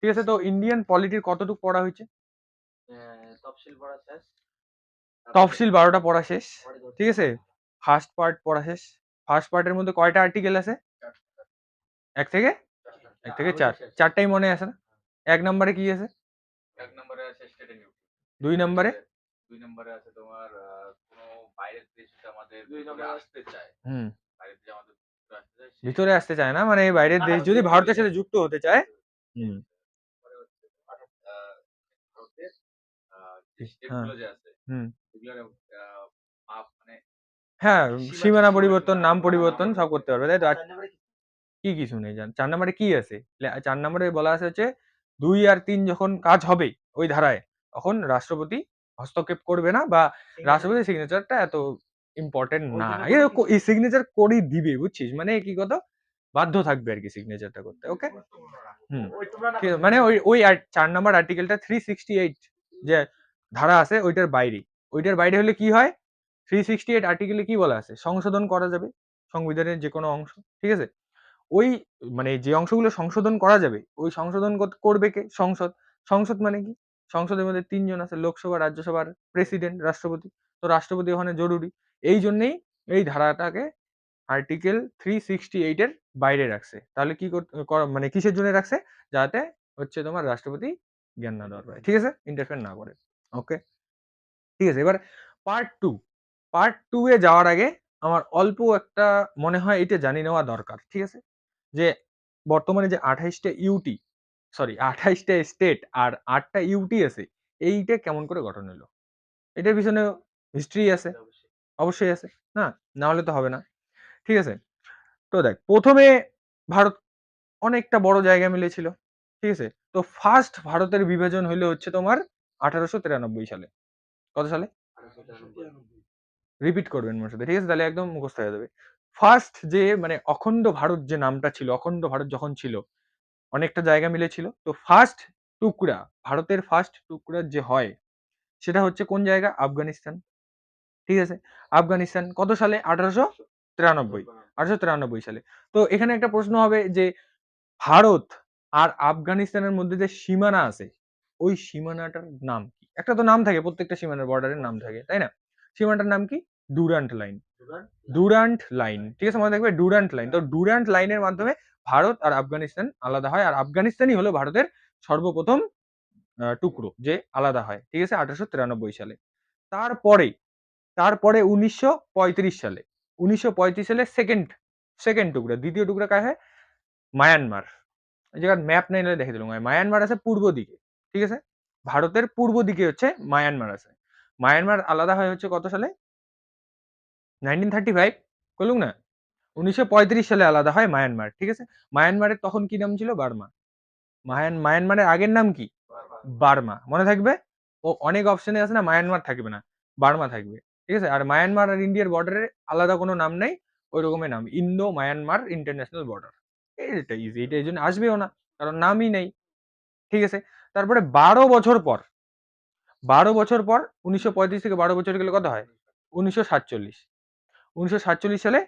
ঠিক আছে? তো ইন্ডিয়ান পলিটির কতটুক পড়া হয়েছে? তফসিল 12টা পড়া শেষ। ঠিক আছে? ফার্স্ট পার্ট পড়া শেষ। ফার্স্ট পার্টের মধ্যে কয়টা আর্টিকেল আছে? 1 থেকে 4। 4টাই মনে আছে না? 1 নম্বরে কি আছে? 2 নম্বরে? হুম। ভিতরে আসতে চায় না মানে বাইরের দেশ যদি ভারতের সাথে যুক্ত হতে চায়। হুম। হ্যাঁ। হুম। হ্যাঁ, সীমানা পরিবর্তন, নাম পরিবর্তন সব করতে পারবে, তাই তো? কি কিছু নেই জান। 4 নম্বরে কি আছে? 4 নম্বরে বলা আছে হচ্ছে 2 আর 3 যখন কাজ হবে ওই ধারায়, তখন রাষ্ট্রপতি হস্তক্ষেপ করবে না বা রাষ্ট্রপতির সিগনেচারটা এত ইম্পোর্টেন্ট না। এই সিগনেচার করেই দিবে, বুঝছিস? মানে কি কত বাধ্য থাকবে আরকি সিগনেচারটা করতে। ওকে? হুম। ঠিক আছে, মানে ওই 4 নাম্বার আর্টিকেলটা 368 যে ধারা আছে ওইটার বাইরে। ওইটার বাইরে হলে কি হয়? 368 আর্টিকেলে কি বলা আছে? সংশোধন করা যাবে সংবিধানের যেকোনো অংশ। ঠিক আছে? ওই মানে যে অংশগুলো সংশোধন করা যাবে, ওই সংশোধন করবে কে? সংসদ। সংসদ মানে কি? সংসদের মধ্যে ৩ জন আছে। লোকসভা, রাজ্যসভার প্রেসিডেন্ট, রাষ্ট্রপতি। তো রাষ্ট্রপতি ওখানে জরুরি। এইজন্যেই এই ধারাটাকে আর্টিকেল 368 এর বাইরে রাখছে। তাহলে কি মানে কিসের জন্য রাখছে? যাতে হচ্ছে তোমার রাষ্ট্রপতি জ্ঞান না দেওয়ার পারে। ঠিক আছে? ইন্টারফেয়ার না করে। ওকে? ঠিক আছে? এবার পার্ট ২। পার্ট ২ এ যাওয়ার আগে আমার অল্প একটা মনে হয় এটা জানিয়ে নেওয়া দরকার। ঠিক আছে? যে বর্তমানে যে ২৮ টা ইউটি, সরি ২৮ টা স্টেট আর ৮ টা ইউটি আছে, এইটা কেমন করে গঠন হলো? এটার পিছনে হিস্ট্রি আছে। অবশ্যই আছে। না? না হলে তো হবে না। ঠিক আছে? তো দেখ ১ম এ ভারত অনেকটা বড় জায়গা মিলেছিল। ঠিক আছে? তো ফার্স্ট ভারতের বিভাজন হইলো হচ্ছে তোমার ১৮৯৩ সালে। কত সালে? রিপিট করবেন আমার সাথে। ঠিক আছে? তাহলে একদম মুখস্থ হয়ে যাবে। ফার্স্ট যে মানে অখণ্ড ভারত যে নামটা ছিল, অখণ্ড ভারত যখন ছিল, অনেকটা জায়গা মিলেছিল। তো ফার্স্ট টুকরা, ভারতের ফার্স্ট টুকরা যে হয়, সেটা হচ্ছে কোন জায়গা? আফগানিস্তান। ঠিক আছে? আফগানিস্তান কত সালে? ১৮৯৩। ১৮৯৩ সালে। তো এখানে একটা প্রশ্ন হবে যে ভারত আর আফগানিস্তানের মধ্যে যে সীমানা আছে, ওই সীমানাটার নাম কি? একটা তো নাম থাকে, প্রত্যেকটা সীমানার বর্ডারের নাম থাকে, তাই না? সীমানাটার নাম কি? Durand line. Durand line. ঠিক আছে? মনে রাখবে ডুরান্ট লাইন। তো ডুরান্ট লাইনের মাধ্যমে ভারত আর আফগানিস্তান আলাদা হয়। আর আফগানিস্তানই হলো ভারতের সর্বপ্রথম টুকরো যে আলাদা হয়। ঠিক আছে? ১৮৯৩ সালে। তারপরে, তারপরে ১৯৩৫ সালে। ১৯৩৫ সালে সেকেন্ড টুকরা। ২য় টুকরা কার হয়? মায়ানমার। এই জায়গায় ম্যাপ নাই নাহলে দেখাই দিলাম। মায়ানমার আছে পূর্ব দিকে। ঠিক আছে? ভারতের পূর্ব দিকে হচ্ছে মায়ানমার আছে। মায়ানমার আলাদা হয় হচ্ছে কত সালে? 1935 কইলুম না? ১৯৩৫ সালে আলাদা হয় মায়ানমার। ঠিক আছে? মায়ানমারের তখন কি নাম ছিল? বার্মা। মায়ানমারের আগের নাম কি? বার্মা। মনে থাকবে? ও অনেক অপশনে আছে না, মায়ানমার থাকবে না। বার্মা থাকবে। ঠিক আছে? আর মায়ানমার আর ইন্ডিয়ার বর্ডারে আলাদা কোনো নাম নাই। ওই রকমের নাম। Indo Myanmar international border. এটা ইজি। এটা এজন্য আসবেও না। কারণ নামই নেই। ঠিক আছে? তারপরে ১২ বছর পর, ১২ বছর পর ১৯৩৫ থেকে ১২ বছর গেলে কত হয়? ১৯৪৭। ১৯৪৭ সালে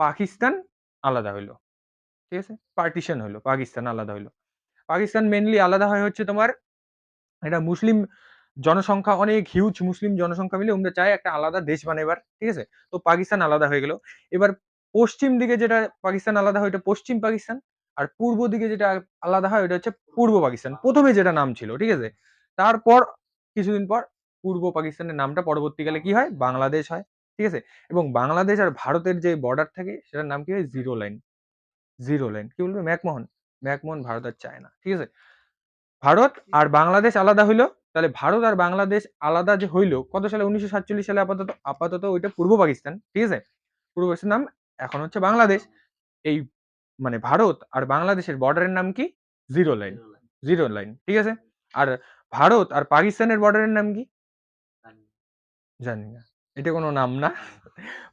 পাকিস্তান আলাদা হইল। ঠিক আছে? পার্টিশন হইল। পাকিস্তান আলাদা হইল। পাকিস্তান মেইনলি আলাদা হয় হচ্ছে তোমার এটা মুসলিম জনসংখ্যা অনেক হিউজ মুসলিম জনসংখ্যা মিলে ওমরা চায় একটা আলাদা দেশ বানাইবার। ঠিক আছে? তো পাকিস্তান আলাদা হয়ে গেল। এবার পশ্চিম দিকে যেটা পাকিস্তান আলাদা হয় ওইটা পশ্চিম পাকিস্তান। আর পূর্ব দিকে যেটা আলাদা হয় ওইটা হচ্ছে পূর্ব পাকিস্তান। ১ম এ যেটা নাম ছিল। ঠিক আছে? তারপর কিছুদিন পর পূর্ব পাকিস্তানের নামটা পরবর্তীকালে কি হয়? বাংলাদেশ হয়। ঠিক আছে? এবং বাংলাদেশ আর ভারতের যে বর্ডার থাকে সেটার নাম কি হয়? Zero line. Zero line. কি বলবে? ম্যাকমোহন। ম্যাকমোহন ভারত আর চায় না। ঠিক আছে? ভারত আর বাংলাদেশ আলাদা হইল। তাহলে ভারত আর বাংলাদেশ আলাদা যে হইল কত সালে? ১৯৪৭ সালে আপাতত ওইটা পূর্ব পাকিস্তান। ঠিক আছে? পূর্ব পাকিস্তান নাম এখন হচ্ছে বাংলাদেশ। এই মানে ভারত আর বাংলাদেশের বর্ডারের নাম কি? Zero line. Zero line. ঠিক আছে? আর ভারত আর পাকিস্তানের বর্ডারের নাম কি? জানি না। এটা কোন নাম না।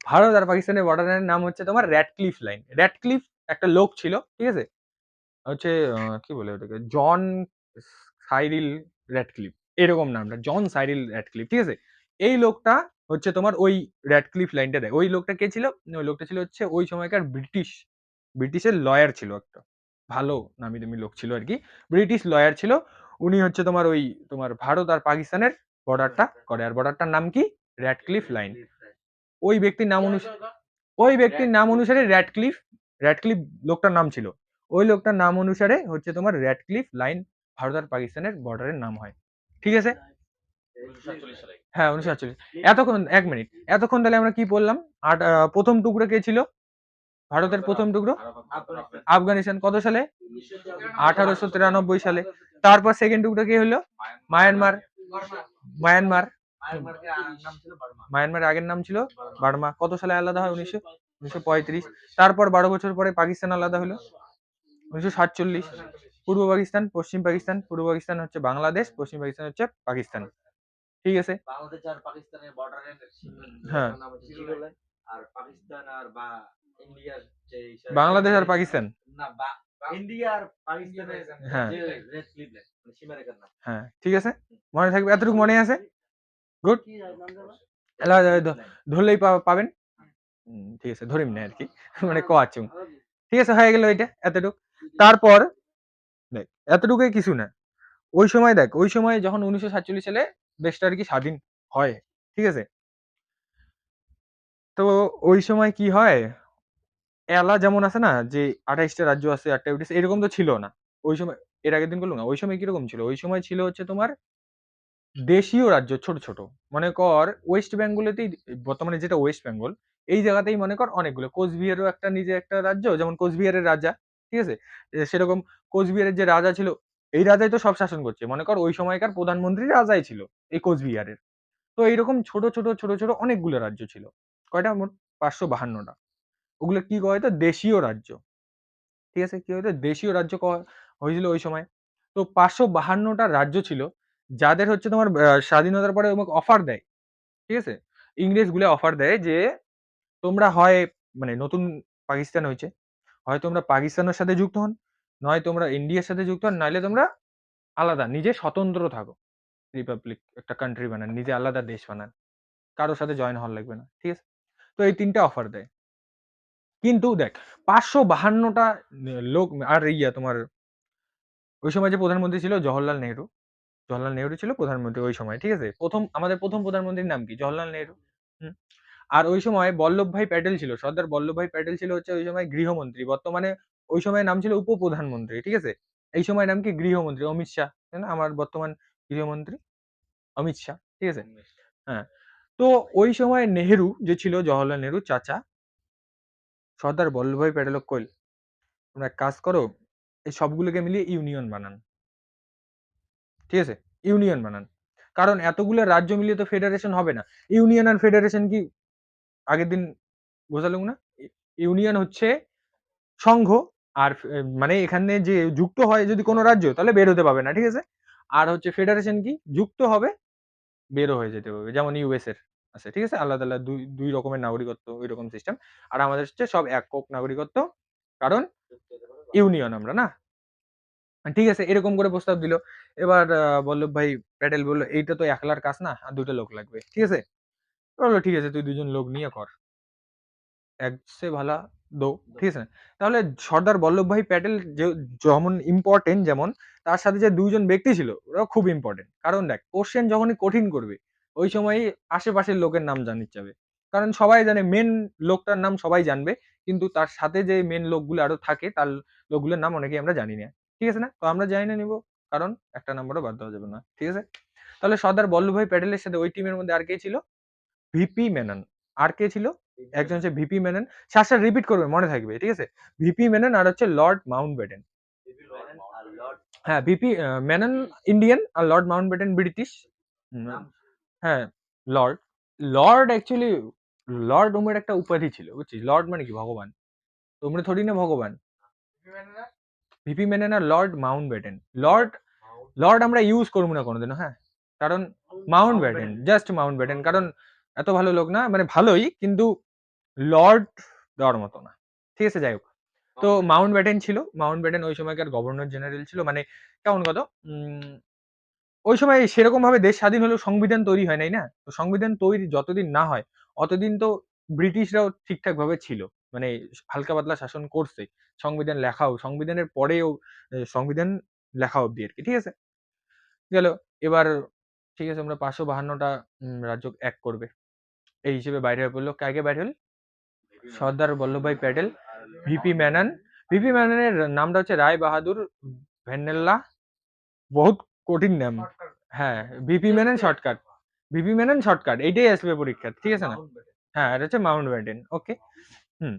ভারত আর পাকিস্তানের বর্ডারের নাম হচ্ছে তোমার র‍্যাডক্লিফ লাইন। র‍্যাডক্লিফ একটা লোক ছিল। ঠিক আছে? হচ্ছে কি বলে ওটাকে? জন সাইরিল র‍্যাডক্লিফ এরকম নামটা। জন সাইরিল র‍্যাডক্লিফ। ঠিক আছে? এই লোকটা হচ্ছে তোমার ওই র‍্যাডক্লিফ লাইনটা দেয়। ওই লোকটা কে ছিল? ওই লোকটা ছিল হচ্ছে ওই সময়কার ব্রিটিশের লয়ার ছিল একটা। ভালো নামি দামি লোক ছিল আর কি, ব্রিটিশ লয়ার ছিল। উনি হচ্ছে তোমার ওই তোমার ভারত আর পাকিস্তানের বর্ডারটা করে, আর বর্ডারটার নাম কি? Radcliffe line. ওই ব্যক্তির নাম অনুসারে, ওই ব্যক্তির নাম অনুসারে র্যাডক্লিফ, র্যাডক্লিফ লোকটার নাম ছিল, ওই লোকটার নাম অনুসারে হচ্ছে তোমার র্যাডক্লিফ লাইন ভারত আর পাকিস্তানের বর্ডারের নাম হয়। ঠিক আছে? হ্যাঁ 1948। এতক্ষণ 1 মিনিট, এতক্ষণ তাহলে আমরা কি বললাম? প্রথম টুকরো কে ছিল? ভারতের প্রথম টুকরো আফগানিস্তান, কত সালে? 1893 সালে। তারপর সেকেন্ড টুকরো কে হলো? মায়ানমার। মায়ানমার, মায়ানমারের আগের নাম ছিল বার্মা। কত সালে আলাদা হয়? 1935। তারপর 12 বছর পরে পাকিস্তান আলাদা হলো 1947। পূর্ব পাকিস্তান, পশ্চিম পাকিস্তান, পূর্ব পাকিস্তান হচ্ছে বাংলাদেশ, পশ্চিম পাকিস্তান হচ্ছে পাকিস্তান। ঠিক আছে? বাংলাদেশ আর পাকিস্তানের বর্ডারের হ্যাঁ, নাম হচ্ছে কি বলেন? আর পাকিস্তান আর বা ইন্ডিয়ার যে বাংলাদেশ আর পাকিস্তান, না ইন্ডিয়া আর পাকিস্তানের হ্যাঁ যে রেড ক্লিফ লাইন মানে সীমারেখার নাম। হ্যাঁ ঠিক আছে, মনে থাকবে, এতটুকু মনে আছে? গুড। ধরলেই পাবেন। ঠিক আছে, ধরিম না আর কি, মানে কোয়াচুং। ঠিক আছে, হয়ে গেল এটা এতটুকু। তারপর দেখ, এতটুকুই কিছু না। ওই সময় দেখ, ওই সময় যখন 1947 সালে দেশটা আর কি স্বাধীন হয়, ঠিক আছে? তো ওই সময় কি হয়, এলা যেমন আছে না যে 28টা রাজ্য আছে, 8টা ইউনিট, এরকম তো ছিল না ওই সময়। এর আগের দিন বললাম না, ওই সময় কিরকম ছিল? ওই সময় ছিল হচ্ছে তোমার দেশীয় রাজ্য ছোট ছোট। মনে কর ওয়েস্ট বেঙ্গলেতেই, বর্তমানে যেটা ওয়েস্ট বেঙ্গল, এই জায়গাতেই মনে কর অনেকগুলো, কোচবিহারও একটা নিজে একটা রাজ্য, যেমন কোচবিহারের রাজা, ঠিক আছে? সেরকম কোচবিহারের যে রাজা ছিল, এই রাজাই তো সব শাসন করছে। মনে কর ওই সময়কার প্রধানমন্ত্রী রাজাই ছিল এই কোচবিহারের। তো এইরকম ছোট ছোট ছোট ছোট অনেকগুলো রাজ্য ছিল। কয়টা? মোট 552টা। ওগুলো কি কয় তো? দেশীয় রাজ্য। ঠিক আছে? কি হতো? দেশীয় রাজ্য হয়েছিল ওই সময়। তো 552টা রাজ্য ছিল, যাদের হচ্ছে তোমার স্বাধীনতার পরে তোমাকে অফার দেয়। ঠিক আছে? ইংরেজগুলা অফার দেয় যে তোমরা হয়, মানে নতুন পাকিস্তান হইছে, হয় তোমরা পাকিস্তানের সাথে যুক্ত হন, নয় তোমরা ইন্ডিয়ার সাথে যুক্ত হন, নাইলে তোমরা আলাদা নিজে স্বতন্ত্র থাকো। রিপাবলিক একটা কান্ট্রি বানান, নিজে আলাদা দেশ বানান। কারো সাথে জয়েন হওয়া লাগবে না। ঠিক আছে? তো এই ৩ টা অফার দেয়। কিন্তু দেখ, 552টা লোক, আর তোমার ওই সময় যে প্রধানমন্ত্রী ছিল জওহরলাল নেহেরু। জওহরলাল নেহেরু ছিল প্রধানমন্ত্রী ওই সময়। ঠিক আছে? আমাদের প্রথম প্রধানমন্ত্রীর নাম কি? জওহরলাল নেহেরু। হুম। আর ওই সময় বল্লভভাই প্যাটেল ছিল, সর্দার বল্লভভাই প্যাটেল ছিল হচ্ছে ওই সময় গৃহমন্ত্রী। বর্তমানে ওই সময় নাম ছিল উপপ্রধানমন্ত্রী। ঠিক আছে? এই সময় নাম কি? গৃহমন্ত্রী। অমিত শাহ, তাই না? আমার বর্তমান গৃহমন্ত্রী অমিত শাহ। ঠিক আছে? হ্যাঁ। তো ওই সময় নেহেরু যে ছিল, জওহরলাল নেহেরু চাচা, সর্দার বল্লভভাই প্যাটেলক কইল, তোমরা এক কাজ করো, এই সবগুলোকে মিলিয়ে ইউনিয়ন বানান। ঠিক আছে? ইউনিয়ন বানান। কারণ এতগুলো রাজ্য মিলিয়ে তো ফেডারেশন হবে না। ইউনিয়ন আর ফেডারেশন কি আগের দিন বোঝালুম না? ইউনিয়ন হচ্ছে সংঘ, আর মানে এখানে যে যুক্ত হয় যদি কোনো রাজ্য, তাহলে বের হতে পারবে না। ঠিক আছে? আর হচ্ছে ফেডারেশন কি? যুক্ত হবে, বেরও হয়ে যেতে পারবে। যেমন ইউএস এর আছে। ঠিক আছে? আলাদা, আলাদা দুই রকমের নাগরিকত্ব, ওইরকম সিস্টেম। আর আমাদের হচ্ছে সব একক নাগরিকত্ব। কারণ ইউনিয়ন আমরা না। ঠিক আছে? এরকম করে প্রস্তাব দিল। এবার বল্লভভাই প্যাটেল বলল, "এইটা তো একলার কাজ না, আর ২ টা লোক লাগবে।" ঠিক আছে? বলল, "ঠিক আছে, তুই ২ জন লোক নিয়ে কর। এক সে ভালা দো।" ঠিক আছে? তাহলে সর্দার বল্লভভাই প্যাটেল যেমন ইম্পোর্টেন্ট, যেমন তার সাথে যে ২ জন ব্যক্তি ছিল, ওরাও খুব ইম্পোর্টেন্ট। কারণ দেখ, কোয়েশ্চেন যখনই কঠিন করবে, ওই সময়ই আশেপাশের লোকের নাম জানতে চাবে। কারণ সবাই জানে মেইন লোকটার নাম সবাই জানবে। কিন্তু তার সাথে যে মেইন লোকগুলো আরো থাকে, তার লোকগুলোর নাম অনেকেই আমরা জানি না। ঠিক আছে না? তো আমরা জেনে নিব। কারণ একটা নাম্বারও বাদ দেওয়া যাবে না। ঠিক আছে? তাহলে সর্দার বল্লভভাই প্যাটেলের সাথে ওই টিমের মধ্যে আর কে ছিল? ভিপি মেনন। আর কে ছিল? একজন হচ্ছে ভিপি মেনন। শ্বাসটা রিপিট করবেন, মনে থাকবে। ঠিক আছে? ভিপি মেনন আর হচ্ছে লর্ড মাউন্টব্যাটেন। হ্যাঁ, ভিপি মেনন ইন্ডিয়ান, আর লর্ড মাউন্টব্যাটেন ব্রিটিশ। হুম, হ্যাঁ, লর্ড। লর্ড অ্যাকচুয়ালি, লর্ড উমের একটা উপাধি ছিল, বুঝছিস? লর্ড মানে কি? ভগবান। তোমরা থোড়ি না ভগবান। ভিপি মেনন আর লর্ড মাউন্টব্যাটেন। লর্ড, লর্ড আমরা ইউজ করবো না কোনোদিনও, হ্যাঁ? কারণ মাউন্টব্যাটেন, জাস্ট মাউন্টব্যাটেন। কারণ এত ভালো লোক না, মানে ভালোই, কিন্তু লর্ড দেওয়ার মতো না। ঠিক আছে? যাই হোক। তো মাউন্টব্যাটেন ছিল। মাউন্টব্যাটেন ওই সময়কার গভর্নর জেনারেল ছিল। মানে কেমন কত? ওই সময় সেরকমভাবে দেশ স্বাধীন হলেও সংবিধান তৈরি হয় নাই না? তো সংবিধান তৈরি যতদিন না হয়, অতদিন তো ব্রিটিশরাও ঠিকঠাকভাবে ছিল। মানে হালকা পাতলা শাসন করছে, সংবিধান লেখাও, সংবিধানের পরেও সংবিধান লেখা অব্দি আর কি, ঠিক আছে? গেল। এবার ঠিক আছে, আমরা 552টা রাজ্য এক করবে এই হিসেবে বাইরে হয়ে পড়লো। কাকে বাইরে হল? সর্দার বল্লভভাই প্যাটেল, ভিপি মেনন। ভিপি মেননের নামটা হচ্ছে রায় বাহাদুর ভেন্নেল্লা, বহুত কঠিন নাম। হ্যাঁ, VP Menon shortcut, VP Menon shortcut, এইটাই আসবে পরীক্ষা, ঠিক আছে না? হ্যাঁ, এটা হচ্ছে মাউন্ট ব্যাটেন। ওকে। হুম।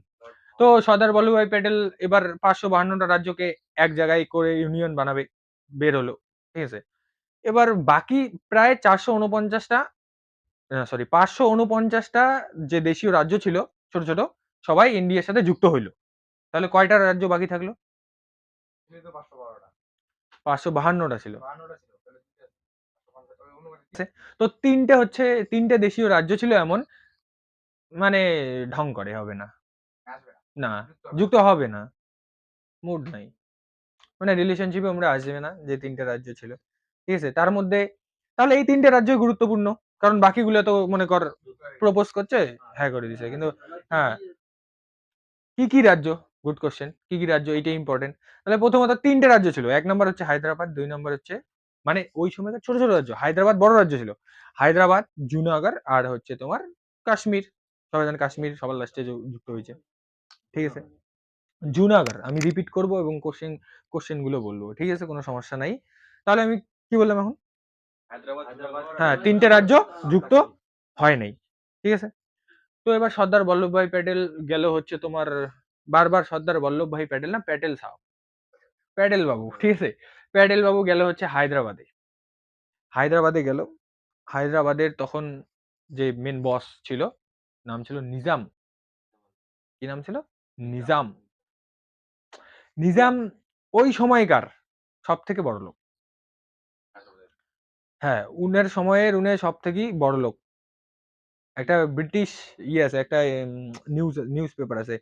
তো সর্দার বল্লভভাই প্যাটেল এবার 552টা রাজ্যকে এক জায়গায় করে ইউনিয়ন বানাবে, বের হলো, ঠিক আছে? এবার বাকি প্রায় 449টা, সরি 549টা যে দেশীয় রাজ্য ছিল ছোট ছোট, সবাই ইন্ডিয়ার সাথে যুক্ত হইলো। তাহলে কয়টা রাজ্য বাকি থাকলো? 552টা ছিল। তো তিনটে দেশীয় রাজ্য ছিল এমন, মানে ঢং করে, হবে না, না যুক্ত হবে না, মুড নাই, মানে রিলেশনশিপে আমরা আসবে না যে তিনটে রাজ্য ছিল, ঠিক আছে? তার মধ্যে তাহলে এই তিনটে রাজ্যই গুরুত্বপূর্ণ, কারণ বাকিগুলো তো মনে কর প্রপোজ করছে, হ্যাঁ করে দিছে, কিন্তু হ্যাঁ কি কি রাজ্য, গুড কোশ্চেন, কি কি রাজ্য এইটাই ইম্পর্টেন্ট। তাহলে প্রথমত তিনটে রাজ্য ছিল, এক নম্বর হচ্ছে হায়দ্রাবাদ, দুই নম্বর হচ্ছে, মানে ওই সময়কার ছোট ছোট রাজ্য, হায়দ্রাবাদ বড় রাজ্য ছিল, হায়দ্রাবাদ, জুনাগড় আর হচ্ছে তোমার কাশ্মীর, সবাই জানে কাশ্মীর সবার লাস্টে যুক্ত হয়েছে, ঠিক আছে? জুনাগড়, আমি রিপিট করব এবং কোশ্চেন গুলো বলবো, ঠিক আছে, কোনো সমস্যা নাই। তাহলে আমি কি বললাম এখন? হ্যাঁ, তিনটে রাজ্য যুক্ত হয় নাই, ঠিক আছে? তো এবার সর্দার বল্লভভাই প্যাটেল গেল হচ্ছে তোমার, বারবার সর্দার বল্লভভাই প্যাটেল না, প্যাটেল সাহেব, প্যাটেল বাবু, ঠিক আছে? প্যাটেল বাবু গেল হচ্ছে হায়দ্রাবাদে, হায়দ্রাবাদে গেল। হায়দ্রাবাদের তখন যে মেন বস ছিল, নাম ছিল নিজাম। কি নাম ছিল? নিজাম। নিজাম ওই সময়কার সব থেকে বড় লোক। হ্যাঁ, উনার সময়ের উনি সব থেকেই বড় লোক। একটা ব্রিটিশ আছে, একটা নিউজ পেপার আছে,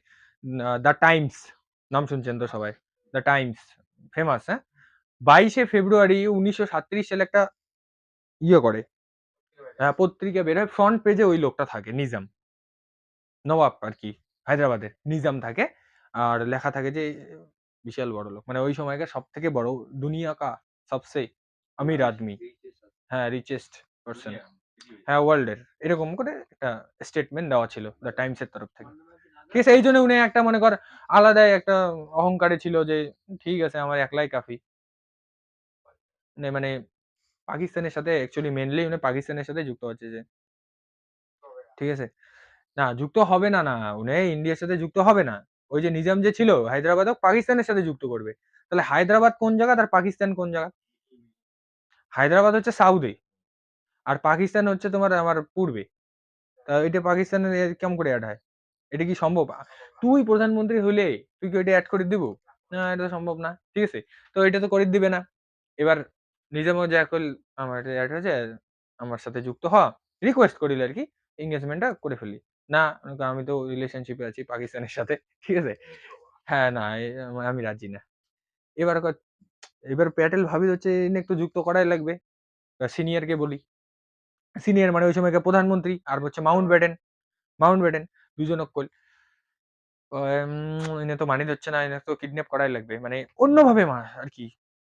দ্য টাইমস, নাম শুনছেন তো সবাই, দ্য টাইমস, ফেমাস, হ্যাঁ? 22শে ফেব্রুয়ারি 1937 সালে একটা করে, পত্রিকা বের হয়, ফ্রন্ট পেজে ওই লোকটা থাকে, নিজাম, নবাব আর কি, হায়দ্রাবাদের নিজাম থাকে। আর লেখা থাকে যে বিশাল বড় লোক, মানে ওই সময়কার সব থেকে বড়, দুনিয়া কা সবসে আমির আদমি, হ্যাঁ রিচেস্ট পারসন, হ্যাঁ ওয়ার্ল্ড এর, এরকম করে একটা স্টেটমেন্ট দেওয়া ছিল দ্য টাইমস এর তরফ থেকে, ঠিক আছে? এই জন্য উনি একটা মনে কর আলাদাই একটা অহংকারে ছিল যে ঠিক আছে আমার একলাই কাফি, মানে পাকিস্তানের সাথে অ্যাকচুয়ালি মেইনলি উনি পাকিস্তানের সাথে যুক্ত হচ্ছে যে, ঠিক আছে? না যুক্ত হবে না, না উনি ইন্ডিয়ার সাথে যুক্ত হবে না। ওই যে নিজাম যে ছিল হায়দ্রাবাদও পাকিস্তানের সাথে যুক্ত করবে। তাহলে হায়দ্রাবাদ কোন জায়গা আর পাকিস্তান কোন জায়গা? হায়দ্রাবাদ হচ্ছে সাউথে আর পাকিস্তান হচ্ছে তোমার আমার পূর্বে। এটা পাকিস্তানের কেমন করে এড হয়? এটা কি সম্ভব? তুই প্রধানমন্ত্রী হইলে তুই কি ওইটা এড করে দিব? না এটা তো সম্ভব না। ঠিক আছে? তো এটা তো করে দিবে না। এবার নিজামও যা কইল আমার এটা এড হয়েছে, আমার সাথে যুক্ত হ। রিকোয়েস্ট করিল আরকি। এনগেজমেন্টটা করে ফেলি। না, আমি তো রিলেশনশিপে আছি পাকিস্তানের সাথে। ঠিক আছে? হ্যাঁ, না আমি রাজি না। এবার এবার প্যাটেল ভাবি হচ্ছে এনে একটু যুক্ত করাই লাগবে। সিনিয়রকে বলি। সিনিয়র মানে ওই সময়কার প্রধানমন্ত্রী আর হচ্ছে মাউন্ট ব্যাটেন। মাউন্ট ব্যাটেন দুজনক কইল এনে তো মানি দিচ্ছে না, এনে তো কিডন্যাপ করাই লাগবে। মানে অন্যভাবে আরকি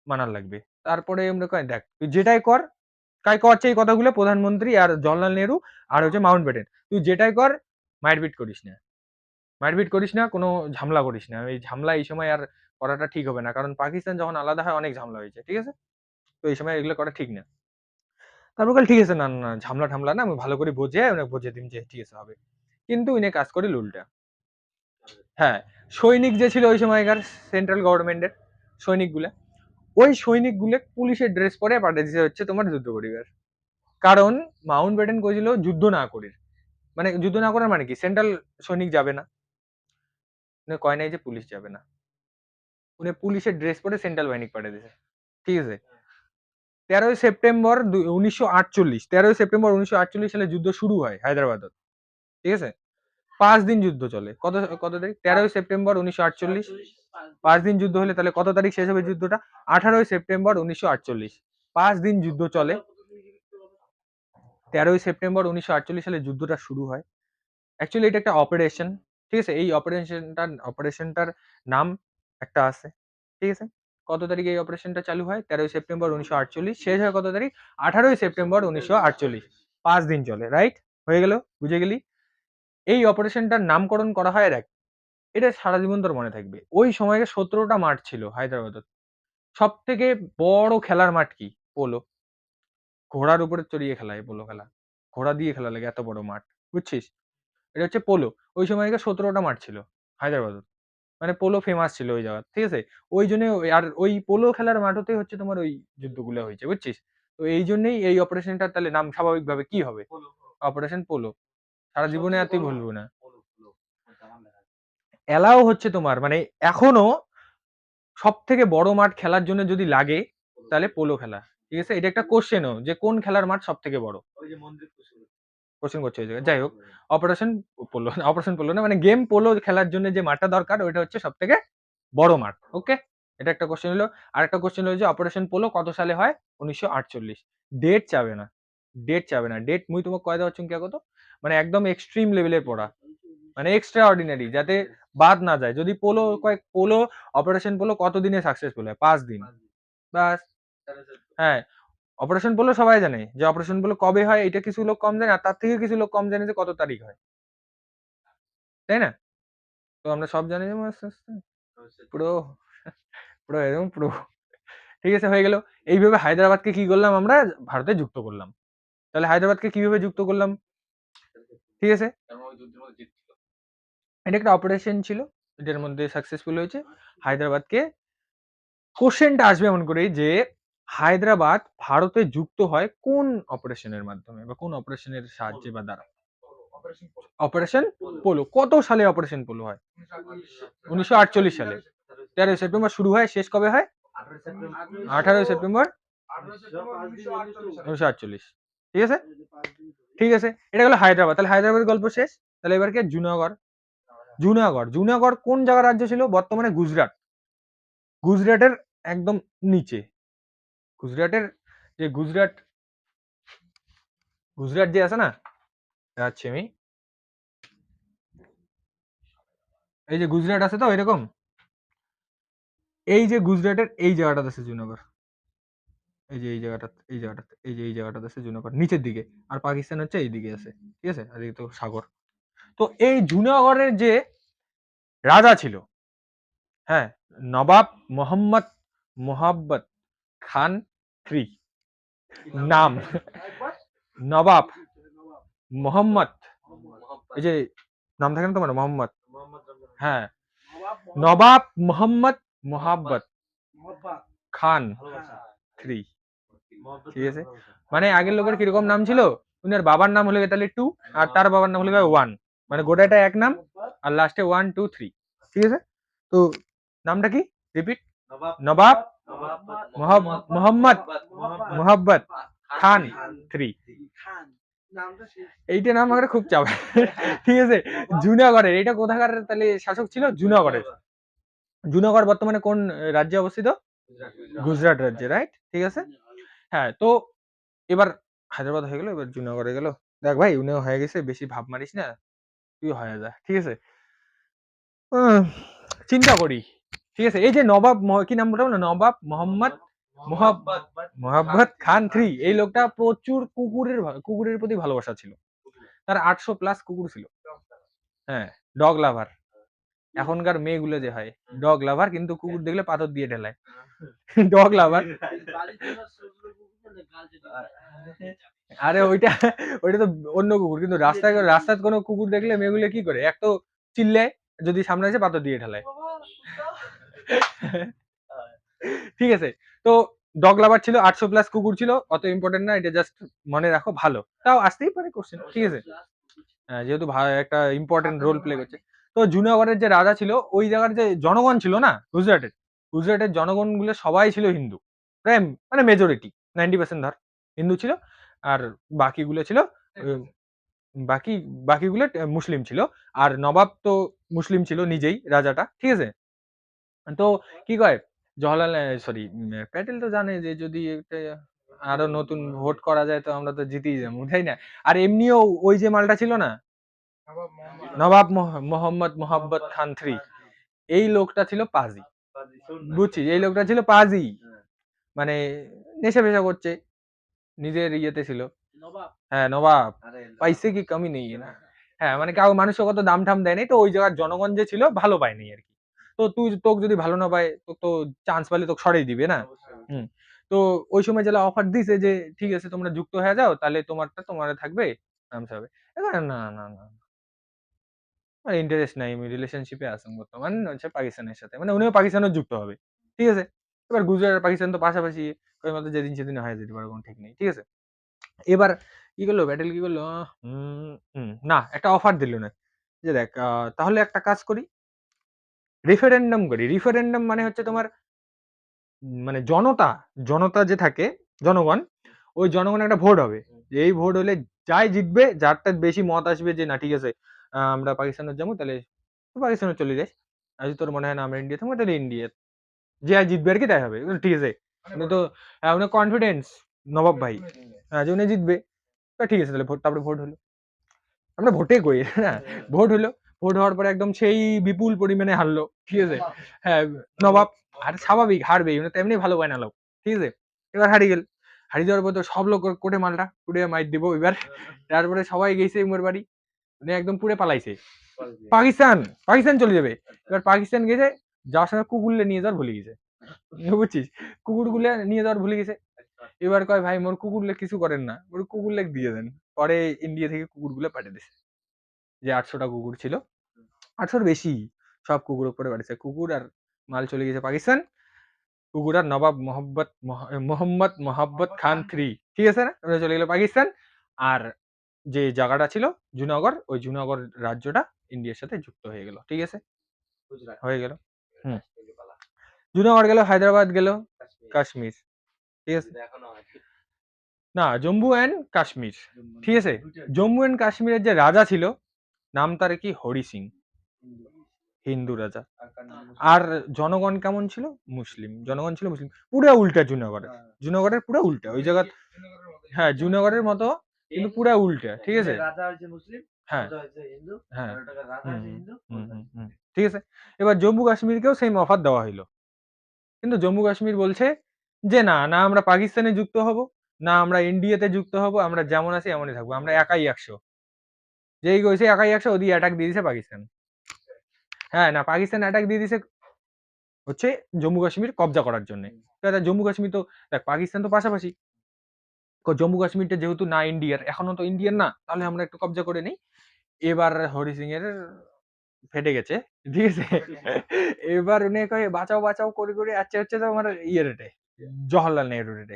মানার লাগবে। তারপরে আমরা কই দেখ তুই যেটাই কর, কাই করছে এই কথাগুলো প্রধানমন্ত্রী আর জওহরলাল নেহরু আর হচ্ছে মাউন্ট ব্যাটেন। তুই যেটাই কর মারপিট করিস না। মারপিট করিস না, কোনো ঝামেলা করিস না। এই ঝামেলা এই সময় আর করাটা ঠিক হবে না। কারণ পাকিস্তান যখন আলাদা হয় অনেক ঝামেলা হয়েছে। ঠিক আছে? তো এই সময় এগুলো করা ঠিক না। তারপর কইল ঠিক আছে, না, না, না ঝামেলা-টামেলা না, আমি ভালো করে বুঝাইয়া উনাকে বুঝাই দিম যে ঠিক আছে হবে। কিন্তু ইনি কাজ করিল উল্টা। হ্যাঁ, সৈনিক যে ছিল ওই সময়কার সেন্ট্রাল গভর্নমেন্টের সৈনিকগুলা, ওই সৈনিকগুলো পুলিশের ড্রেস পরে পাঠিয়ে দিছে হচ্ছে তোমার যুদ্ধ করিবার। কারণ মাউন্ট ব্যাটেন কইছিল যুদ্ধ না করির। মানে যুদ্ধ না করার মানে কি? সেন্ট্রাল সৈনিক যাবে না। উনি কয় নাই যে পুলিশ যাবে না। উনি পুলিশের ড্রেস পরে সেন্ট্রাল বাহিনী পাঠিয়ে দিছে। ঠিক আছে? 13ই সেপ্টেম্বর 1948, 13ই সেপ্টেম্বর 1948 সালে যুদ্ধ শুরু হয় হায়দ্রাবাদত। ঠিক আছে? ৫ দিন যুদ্ধ চলে। কত তারিখ? 13ই সেপ্টেম্বর 1948। ৫ দিন যুদ্ধ হলে তাহলে কত তারিখ শেষ হবে যুদ্ধটা? 18ই সেপ্টেম্বর 1948। ৫ দিন যুদ্ধ চলে। 13ই সেপ্টেম্বর 1948 সালে যুদ্ধটা শুরু হয়। অ্যাকচুয়ালি এটা একটা অপারেশন। ঠিক আছে? এই অপারেশনটার নাম একটা আছে। ঠিক আছে? কত তারিখে এই অপারেশনটা চালু হয়? 13ই সেপ্টেম্বর 1948, শেষ হয় কত তারিখ? 18ই সেপ্টেম্বর 1948। 5 দিন চলে, রাইট? হয়ে গেল? বুঝে গেলি? এই অপারেশনটার নামকরণ করা হয় দেখ, এটা সারা জীবন তোর মনে থাকবে। ওই সময়ে 17টা মাঠ ছিল হায়দ্রাবাদত। সবথেকে বড় খেলার মাঠ কি? পোলো। ঘোড়ার উপরে চড়িয়ে খেলা এই পোলো খেলা। ঘোড়া দিয়ে খেলা লাগে, এত বড় মাঠ। বুঝছিস? এটা হচ্ছে পোলো। ওই সময়কার 17টা মাঠ ছিল হায়দ্রাবাদত। মানে পোলো ফেমাস ছিল ওই জায়গা। ঠিক আছে? ওইজন্য আর ওই পোলো খেলার মাঠতেই হচ্ছে তোমার ওই যুদ্ধগুলা হইছে। বুঝছিস? তো এইজন্যই এই অপারেশনটার তাহলে নাম স্বাভাবিকভাবে কি হবে? Operation polo. সারা জীবনে আর তুই ভুলবি না। এলাও হচ্ছে তোমার মানে এখনো সবথেকে বড় মাঠ খেলার জন্য যদি লাগে তাহলে পোলো খেলা। ঠিক আছে? এটা একটা কোশ্চেনও যে কোন খেলার মাঠ সবথেকে বড়? ওই যে মন্দির কুসুম। কোশ্চেন করছে এই জায়গায়। যাই হোক, অপারেশন পোলো অপারেশন পোলো না মানে গেম পোলো খেলার জন্য যে মাঠটা দরকার ওইটা হচ্ছে সবথেকে বড় মাঠ। ওকে? এটা একটা কোশ্চেন হলো। আরেকটা কোশ্চেন হলো যে অপারেশন পোলো কত সালে হয়? 1948। ডেট চাবে না। ডেট চাবে না। ডেট মুই তোমাক কয় দেওয়ার চুন কত? মানে একদম এক্সট্রিম লেভেলের পড়া। মানে এক্সট্রা অর্ডিনারি যাতে বাদ না যায়। যদি পোলো কয় পোলো অপারেশন পোলো কত দিনে সাকসেসফুল হয়? 5 দিন। বাস। হ্যাঁ, অপারেশন পোলো সবাই জানে যে অপারেশন পোলো কবে হয় এটা কিছু লোক কম জানে আর তার থেকে কিছু লোক কম জানে যে কত তারিখ হয়। তাই না? তো আমরা সব জানি যে আস্তে, আস্তে পুরো পুরো একদম পুরো ঠিক আছে হয়ে গেল। এইভাবে হায়দ্রাবাদকে কি করলাম আমরা? ভারতে যুক্ত করলাম। তাহলে হায়দ্রাবাদকে কিভাবে যুক্ত করলাম? ঠিক আছে? এটা একটা অপারেশন ছিল। এটার মধ্যে সাকসেসফুল হয়েছে। হায়দ্রাবাদকে কোশ্চেনটা আসবে এমন করেই যে হায়দ্রাবাদ ভারতে যুক্ত হয় কোন অপারেশনের মাধ্যমে বা কোন অপারেশনের সাহায্যে বা দ্বারা? Operation polo. কত সালে অপারেশন পোলো হয়? 1948 সালে। 13ই সেপ্টেম্বর শুরু হয়, শেষ কবে হয়? 18ই সেপ্টেম্বর 1948। ঠিক আছে? ঠিক আছে। এটা হলো হায়দ্রাবাদ। তাহলে হায়দ্রাবাদের গল্প শেষ। তাহলে এবার কি জুনাগড়। জুনাগড় কোন জায়গার রাজ্য ছিল? বর্তমানে গুজরাট। গুজরাটের একদম নিচে। গুজরাটের যে গুজরাট যে আছে না? আচ্ছা আমি এই যে গুজরাট আছে তো এরকম। এই যে গুজরাটের এই জায়গাটাতে আছে জুনাগড়। এই যে এই জায়গাটাতে আছে জুনাগড় নিচের দিকে। আর পাকিস্তান হচ্ছে এইদিকে আছে। ঠিক আছে? আর এই তো সাগর। তো এই জুনাগড়ের যে রাজা ছিল, হ্যাঁ? নবাব মোহাম্মদ মোহাব্বত খান 3 নাম নবাব মোহাম্মদ এই যে নাম থাকে না তোমার মোহাম্মদ, হ্যাঁ নবাব মোহাম্মদ মোহাব্বত খান 3। ঠিক আছে? মানে আগের লোকের কিরকম নাম ছিল? উনার বাবার নাম হলো তাহলে 2 আর তার বাবার নাম হলো 1। মানে গোটাটা এক নাম আর লাস্টে 1 2 3। ঠিক আছে? তো নামটা কি? রিপিট। নবাব মোহাম্মদ মোহাব্বত খান 3। এইটা নাম আমার খুব চাপ। ঠিক আছে? জুনাগড়ের এটা কোথাকার তাহলে শাসক ছিল? জুনাগড়ের। জুনাগড় বর্তমানে কোন রাজ্যে অবস্থিত? গুজরাট রাজ্যে, রাইট? ঠিক আছে? হ্যাঁ, তো এবার হায়দ্রাবাদ হয়ে গেল, এবার জুনাগড় হয়ে গেল। দেখ ভাই উনিও হয়ে গেছে, বেশি ভাব মারিস না। তুইও হয়ে যা। ঠিক আছে? আহ, চিন্তা করি। ঠিক আছে? এই যে নবাব কি নাম বললাম না? নবাব মোহাম্মদ মোহাব্বত খান 3 এই লোকটা প্রচুর কুকুরের প্রতি ভালোবাসা ছিল। তার 800 প্লাস কুকুর ছিল। হ্যাঁ, ডগ লাভার। এখনকার মেয়েগুলো যে হয় ডগ লাভার কিন্তু কুকুর দেখলে পাথর দিয়ে ঢেলায়। ডগ লাভার। আরে ওইটা তো অন্য কুকুর কিন্তু রাস্তায় কোনো কুকুর দেখলে মেয়েগুলো কি করে? এক তো চিল্লায়, যদি সামনে এসে পাথর দিয়ে ঢালায়। ঠিক আছে? তো ডগ লাভার ছিল, 800 প্লাস কুকুর ছিল। অত ইম্পর্টেন্ট না, এটা জাস্ট মনে রাখো ভালো। তাও আসতেই পারে কোশ্চেন। ঠিক আছে? যেহেতু একটা ইম্পর্টেন্ট রোল প্লে করছে। তো জুনাগড়ের যে রাজা ছিল ওই জায়গার যে জনগণ ছিল না গুজরাটের জনগণগুলো সবাই ছিল হিন্দু। প্রায় মানে মেজরিটি 90% ধর হিন্দু ছিল। আর বাকিগুলো ছিল উম, বাকি বাকিগুলো মুসলিম ছিল। আর নবাব তো মুসলিম ছিল নিজেই রাজাটা। ঠিক আছে? তো কি কয় জওহরলাল সরি প্যাটেল তো জানে যে যদি একটা আরো নতুন ভোট করা যায় তো আমরা তো জিতেই যাবো, তাই না? আর এমনিও ওই যে মালটা ছিল না নবাব মোহাম্মদ মোহাব্বত খান থ্রি, এই লোকটা ছিল পাজি। বুঝছিস, এই লোকটা ছিল পাজি, মানে নেশা ফেশা করছে, নিজের ইয়েতে ছিল। হ্যাঁ নবাব, পাইছে কি কমি নেই না। হ্যাঁ মানে কাউ মানুষের কত দাম ঠাম দেয়নি, তো ওই জায়গার জনগণ যে ছিল ভালো পায়নি আর কি। তো তুই তোকে যদি ভালো না পায়, তো তো চান্স পেলে তোকে সরাই দিবে না। হুম। তো ওই সময় যারা অফার দিছে যে ঠিক আছে তোমরা যুক্ত হয়ে যাও, তাহলে তোমারটা তোমার থাকবে, নামতে হবে। এবার না না না, আমার ইন্টারেস্ট নাই, আমি রিলেশনশিপে আছি বর্তমান হচ্ছে পাকিস্তানের সাথে, মানে উনিও পাকিস্তানও যুক্ত হবে। ঠিক আছে, এবার গুজরাট আর পাকিস্তান তো পাশাপাশি, ওই মতো যেদিন সেদিন হয়ে যেতে পারে, কোনো ঠিক নেই। ঠিক আছে, এবার কি করলো ব্যাটেল, কি করলো, না একটা অফার দিল না, যে দেখ তাহলে একটা কাজ করি, রিফারেন্ডাম করি। রিফারেন্ডাম মানে হচ্ছে তোমার মানে জনতা, জনতা যে থাকে, জনগণ, ওই জনগণের একটা ভোট হবে, যে এই ভোট হলে যাই জিতবে, যারটা বেশি মত আসবে যে না ঠিক আছে আমরা পাকিস্তানের যাবো, তাহলে তুই পাকিস্তানে চলে যাস। আর যদি তোর মনে হয় না আমরা ইন্ডিয়া থাকবো, তাহলে ইন্ডিয়া, যে আর জিতবে আর কি তাই হবে। ঠিক আছে, উনি তো উনি কনফিডেন্স, নবাব ভাই, যে উনি জিতবে। তা ঠিক আছে, তাহলে ভোট, তারপরে ভোট হলো, আমরা ভোটে কই না, ভোট হলো, ভোট হওয়ার পরে একদম সেই বিপুল পরিমাণে হারলো। ঠিক আছে, হ্যাঁ নবাব, আর স্বাভাবিক হারবেই, উনি তো এমনি ভালো বায়না লোক। ঠিক আছে, এবার হারিয়ে গেল, হারিয়ে যাওয়ার পর তো সব লোক কোটে মালটা পুড়ে মাইর দিব এবার। তারপরে সবাই গেছে উমর বাড়ি, উনি একদম পুড়ে পালাইছে পাকিস্তান, পাকিস্তান চলে যাবে। এবার পাকিস্তান গেছে, যাওয়ার সময় কুকুরলে নিয়ে যাওয়ার ভুলে গেছে, বুঝছিস, কুকুর গুলে নিয়ে যাওয়ার ভুলে গেছে। এবার কয় ভাই মোর কুকুরলে কিছু করেন না, মোর কুকুরলে দিয়ে দেন। পরে ইন্ডিয়া থেকে কুকুরগুলো পাঠিয়ে দিছে, যে 800টা কুকুর ছিল, 800-র বেশি, সব কুকুর উপরে বাড়িছে, কুকুর আর মাল চলে গেছে পাকিস্তান। কুকুর আর নবাব মোহাম্মদ মোহাব্বত খান থ্রি, ঠিক আছে না, ওরা চলে গেল পাকিস্তান। আর যে জায়গাটা ছিল জুনাগড়, ওই জুনাগড় রাজ্যটা ইন্ডিয়ার সাথে যুক্ত হয়ে গেল। ঠিক আছে, হয়ে গেল। হুম, জুনাগড় গেল, হায়দ্রাবাদ গেল, কাশ্মীর। ঠিক আছে, না জম্মু অ্যান্ড কাশ্মীর। ঠিক আছে, জম্মু অ্যান্ড কাশ্মীরের যে রাজা ছিল, নাম তার কি, হরি সিং, হিন্দু রাজা। আর জনগণ কেমন ছিল, মুসলিম, জনগণ ছিল মুসলিম, পুরো উল্টা জুনাগড়ের, জুনাগড়ের পুরো উল্টা ওই জায়গা। হ্যাঁ জুনাগড়ের মতো, কিন্তু পুরো উল্টা। ঠিক আছে, রাজা হচ্ছে মুসলিম, হ্যাঁ প্রজা হচ্ছে হিন্দু, হ্যাঁ, আর ওটাকে রাজা হচ্ছে হিন্দু, প্রজা। ঠিক আছে। এবার জম্মু কাশ্মীরকেও সেম অফার দেওয়া হইলো, কিন্তু জম্মু কাশ্মীর বলছে যে না না আমরা পাকিস্তানে যুক্ত হব, না আমরা ইন্ডিয়াতে যুক্ত হব, আমরা যেমন আছি এমনই থাকবো, আমরা একাই 100। যেই কইছে একাই 100, ওদিকে অ্যাটাক দিয়ে দিছে পাকিস্তান। হ্যাঁ না, পাকিস্তান অ্যাটাক দিয়ে দিছে হচ্ছে জম্মু কাশ্মীর কবজা করার জন্য। জম্মু কাশ্মীর তো দেখ, পাকিস্তান তো পাশাপাশি, জম্মু কাশ্মীরটা যেহেতু না ইন্ডিয়ার, এখনো তো ইন্ডিয়ান না, তাহলে আমরা একটু কবজা করে নেই। এবার হরি সিং এর ফেটে গেছে। ঠিক আছে, এবার উনি কয়ে বাঁচাও বাঁচাও করে করে আচ্ছা হচ্ছে তো আমার ইয়ে রেটে, জওহরলাল নেহরু রেটে।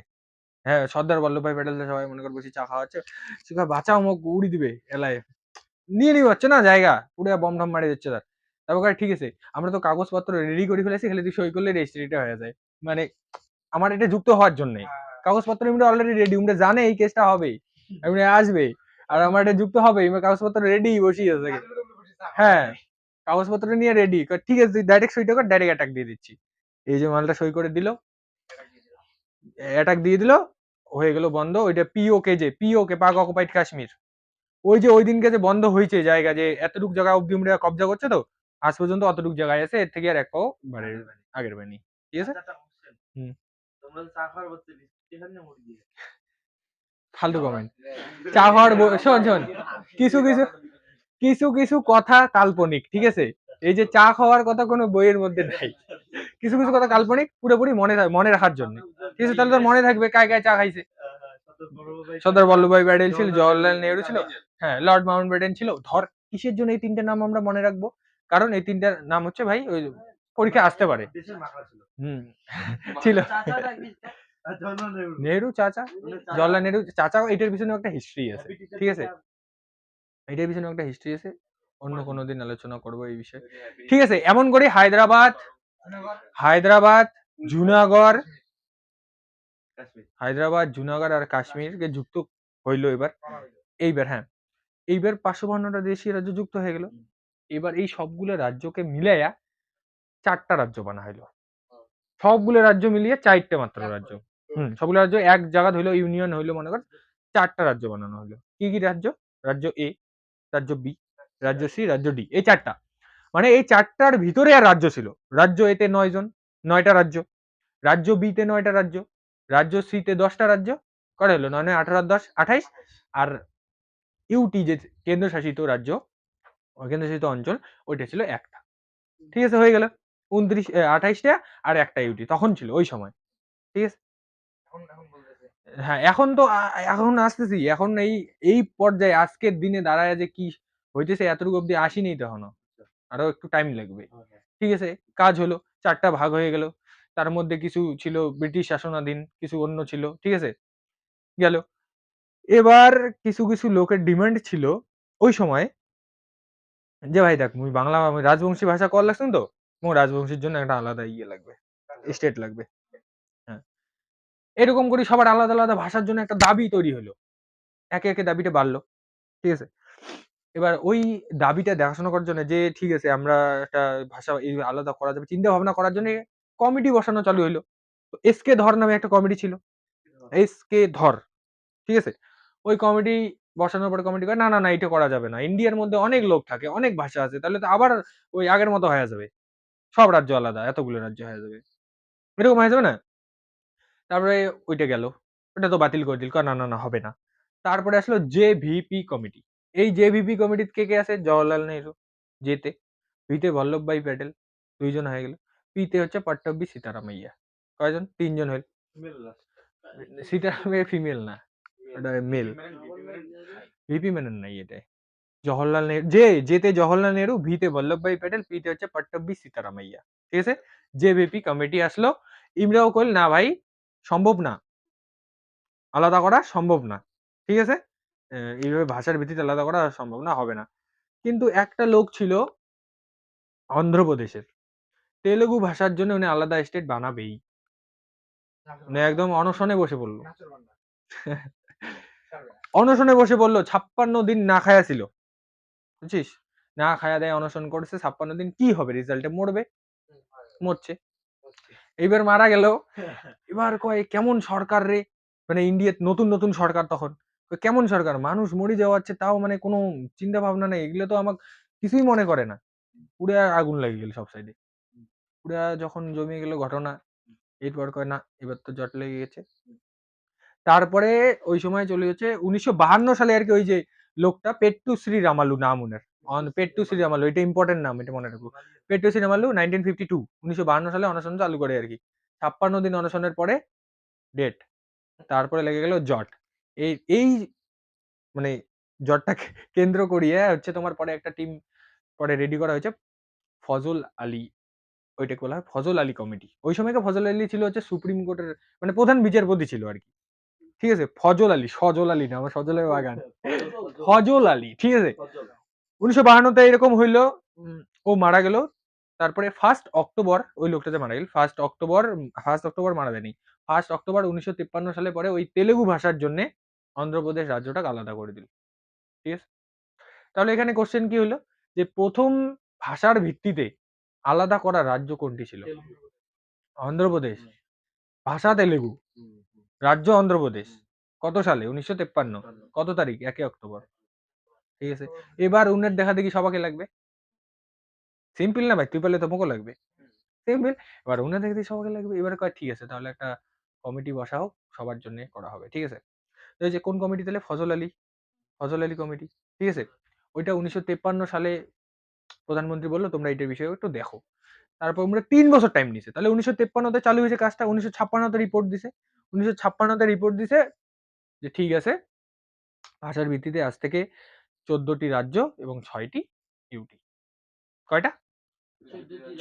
হ্যাঁ সর্দার বল্লভভাই প্যাটেল সবাই মনে করে বসে চা খাওয়াচ্ছে, সে কয় বাঁচাও মোক উড়ি দিবে এলায়, নিয়ে নিয়ে হচ্ছে না জায়গা, পুরো বম ঢম মারি দিচ্ছে তার। তারপর কয় ঠিক আছে আমরা তো কাগজপত্র রেডি করে ফেলেছি, খালি তুই সই করলে রেজিস্ট্রিটা হয়ে যায়। মানে আমার এটা যুক্ত হওয়ার জন্য কাগজপত্র এমনি অলরেডি রেডি, উমরা জানে এই কেসটা হবে, এমনি আসবে, আর আমার এটা যুক্ত হবে, কাগজপত্র রেডি বসিয়ে আছে। হ্যাঁ কাগজপত্র নিয়ে রেডি, ঠিক আছে তুই ডাইরেক্ট সইটা কর, ডাইরেক্ট অ্যাটাক দিয়ে দিচ্ছি। এই যে মালটা সই করে দিল, অ্যাটাক দিয়ে দিল, হয়ে গেল বন্ধ। ওইটা পিওকে, যে পিওকে পাক অকুপাইড কাশ্মীর, ওই যে ওই দিনকে যে বন্ধ হয়েছে জায়গা, যে এতটুক জায়গা অব্দি আমরা কবজা করছে, তো আজ পর্যন্ত অতটুক জায়গায় আছে, এর থেকে আর এক পাও মানে আগের বানি। ঠিক আছে, হুম, তোমরা চা খাওয়ার বলতে এখানে মুরগি ফালতু কমেন্ট। চা খাওয়ার শোন শোন, কিছু কিছু কিছু কিছু কথা কাল্পনিক। ঠিক আছে, এই যে চা খাওয়ার কথা কোনো বইয়ের মধ্যে নাই, কিছু কিছু কথা কাল্পনিক, পুরোপুরি মনে রাখার জন্য। ঠিক আছে, তাহলে তোর মনে থাকবে কায় কায় চা খাইছে। সর্দার বল্লভভাই প্যাটেল ছিল, জওয়াহরলাল নেহরু ছিল, হ্যাঁ লর্ড মাউন্ট ব্যাটেন ছিল। ধর কিসের জন্য এই তিনটে নাম আমরা মনে রাখবো, কারণ এই তিনটার নাম হচ্ছে ভাই ওই পরীক্ষা আসতে পারে। হুম, ছিল নেহরু চাচা, জওয়াহরলাল নেহরু চাচা, এটার পিছনে একটা হিস্ট্রি আছে। ঠিক আছে, এটার পিছনে একটা হিস্ট্রি আছে, অন্য কোনো দিন আলোচনা করবো এই বিষয়ে। ঠিক আছে, এমন করে হায়দ্রাবাদ, হায়দ্রাবাদ, জুনাগড়, হায়দ্রাবাদ, জুনাগড় আর কাশ্মীরকে যুক্ত হইলো এবার। এইবার হ্যাঁ, এইবার 552টা দেশীয় রাজ্য যুক্ত হয়ে গেল। এবার এই সবগুলো রাজ্যকে মিলাইয়া 4টা রাজ্য বানা হইলো, সবগুলো রাজ্য মিলিয়ে 4টে মাত্র রাজ্য। সবগুলো রাজ্য এক জায়গা হইলো, ইউনিয়ন হইলো, মনে কর 4টা রাজ্য বানানো হলো। কি কি রাজ্য, রাজ্য এ, রাজ্য বি, রাজ্য সি, রাজ্য ডি, এই চারটা। মানে এই চারটার ভিতরে আর রাজ্য ছিল। রাজ্য এতে 9 জন, 9টা রাজ্য। রাজ্য বি তে 9টা রাজ্য, রাজ্য সি তে 10টা রাজ্য। কটা হলো? 9 9 18 10 28। আর ইউটি যে কেন্দ্রশাসিত রাজ্য, কেন্দ্রশাসিত অঞ্চল, ওইটা ছিল একটা। ঠিক আছে, হয়ে গেল 29 28টা আর একটা ইউটি তখন ছিল ওই সময়। ঠিক আছে? হ্যাঁ, এখন তো এখন আসতেছি। এখন এই পর্যায়ে আজকের দিনে দাঁড়ায় যে কি হইতেছে এতটুকু অব্দি আসিনি তো এখনো। আরো একটু টাইম লাগবে। ঠিক আছে? কাজ হলো, ৪ টা ভাগ হয়ে গেল। তার মধ্যে কিছু ছিল ব্রিটিশ শাসনাধীন, কিছু অন্য ছিল। ঠিক আছে? গেল। এবার কিছু লোকের ডিমান্ড ছিল ওই সময় যে ভাই দেখ মুই বাংলা আমি রাজবংশী ভাষা কল লাগছেন তো, মোর রাজবংশীর জন্য একটা আলাদা ইয়ে লাগবে, স্টেট লাগবে। হ্যাঁ, এরকম করে সবার আলাদা আলাদা ভাষার জন্য একটা দাবি তৈরি হলো। একে একে দাবিটা বাড়লো। ঠিক আছে? এবার ওই দাবিটা দেখাশোনা করার জন্য যে ঠিক আছে আমরা একটা ভাষা এই আলাদা করা যাবে চিন্তা ভাবনা করার জন্য কমিটি বসানো চালু হইলো। তো এস কে ধর নামে একটা কমিটি ছিল। এস কে ধর। ঠিক আছে? ওই কমিটি বসানোর পরে কমিটি কয়, "না, না, না এটা করা যাবে না। ইন্ডিয়ার মধ্যে অনেক লোক থাকে, অনেক ভাষা আছে। তাহলে তো আবার ওই আগের মতো হয়ে যাবে। সব রাজ্য আলাদা, এতগুলো রাজ্য হয়ে যাবে।" এরকম হয়ে যাবে না? তারপরে ওইটা গেল। ওটা তো বাতিল করে দিল। কয়, "না, না, না হবে না।" তারপরে আসলো জেভিপি কমিটি। এই জেভিপি কমিটিতে কে আছে? জওহরলাল নেহরু, জে তে। ভি তে বল্লভভাই প্যাটেল, ২ জন হয়ে গেল। পি তে হচ্ছে পট্টাভি সীতারামাইয়া। কয়জন? ৩ জন হইল। সীতারামাইয়া ফিমেল না, ওটা মেল। ভিপি মেনন নাই এটায়। জওহরলাল নেহরু জে তে জওহরলাল নেহরু, ভি তে বল্লভভাই প্যাটেল, পি তে হচ্ছে পট্টাভি সীতারামাইয়া। ঠিক আছে? জেভিপি কমিটি আসলো। ইমরাও কইল না ভাই সম্ভব না। আলাদা করা সম্ভব না। ঠিক আছে? এইভাবে ভাষার ভিত্তিতে আলাদা করা সম্ভব না, হবে না। কিন্তু একটা লোক ছিল অন্ধ্রপ্রদেশের। তেলেগু ভাষার জন্য উনি আলাদা স্টেট বানাবেই। উনি একদম অনশনে বসে পড়ল। অনশনে বসে পড়ল, ৫৬ দিন না খায়া ছিল। বুঝছিস? না খায়া দেয় অনশন করছে ৫৬ দিন। কি হবে রেজাল্টে? মরবে। মরছে। এইবার মারা গেল। এবার কয় কেমন সরকার রে? মানে ইন্ডিয়াত নতুন সরকার তখন। কয় কেমন সরকার? মানুষ মরে যাওয়াচ্ছে তাও মানে কোনো চিন্তা ভাবনা নাই। এগুলো তো আমাক কিছুই মনে করে না। পুরা আগুন লেগে গেল সব সাইডে। পুরা যখন জমে গেল ঘটনা, এরপর কয় না এবার তো জট লেগে গেছে। তারপরে ওই সময় চলে যাচ্ছে ১৯৫২ সালে আরকি ওই যে লোকটা পেট্টু শ্রী রামালু নাম উনার। পেট্টু শ্রী রামালু এটা ইম্পোর্টেন্ট নাম, এটা মনে রাখবো। পেট্টু শ্রী রামালু 1952 ১৯৫২ সালে অনশন চালু করে আরকি। ৫৬ দিন অনশনের পরে ডেট। তারপরে লেগে গেল জট। এই মানে জটটাকে কেন্দ্র করিয়ে হচ্ছে তোমার পরে একটা টিম পরে রেডি করা হয়েছে। ফজল আলী, ওইটাকে বলা হয় ফজল আলী কমিটি। ওই সময়কার ফজল আলী ছিল হচ্ছে সুপ্রিম কোর্টের মানে প্রধান বিচারপতি ছিল আরকি। ঠিক আছে? ফজল আলী, সজল আলী না, আমার সজলের বাগান। ফজল আলী, ঠিক আছে? ১৯৫২ তে এরকম হইলো, ও মারা গেল। তারপরে 1st অক্টোবর ওই লোকটা যে মারা গেল, 1st অক্টোবর মারা যায়নি। 1st অক্টোবর ১৯৫৩ সালে পরে ওই তেলেগু ভাষার জন্যে অন্ধ্রপ্রদেশ রাজ্যটাকে আলাদা করে দিল। ঠিক আছে? তাহলে এখানে কোয়েশ্চেন কি হলো? যে ১ম ভাষার ভিত্তিতে আলাদা করা রাজ্য কোনটি ছিল? অন্ধ্রপ্রদেশ। ভাষা তেলেগু। রাজ্য অন্ধ্রপ্রদেশ। কত সালে? ১৯৫৩। কত তারিখ? ১ অক্টোবর। ঠিক আছে? এবার উনার দেখাদেখি সবাইকে লাগবে। সিম্পল না ভাই? তুই পারলে তোমকেও লাগবে। সিম্পল। এবার উনার দেখাদেখি সবাইকে লাগবে। এবারে কয় ঠিক আছে তাহলে একটা কমিটি বসা হোক, সবার জন্যে করা হবে। ঠিক আছে? তো এই যে কোন কমিটি তাহলে? ফজল আলী কমিটি। ঠিক আছে? ওইটা ১৯৫৩ সালে প্রধানমন্ত্রী বলল, "তোমরা এইটার বিষয়ে একটু দেখো।" তারপর উনারা ৩ বছর টাইম নিছে। তাহলে ১৯৫৩ তে চালু হইছে কাজটা। ১৯৫৬ তে রিপোর্ট দিছে। ১৯৫৬ তে রিপোর্ট দিছে যে ঠিক আছে, ভাষার ভিত্তিতে আজ থেকে ১৪ টি রাজ্য এবং ৬ টি ইউটি। কয়টা?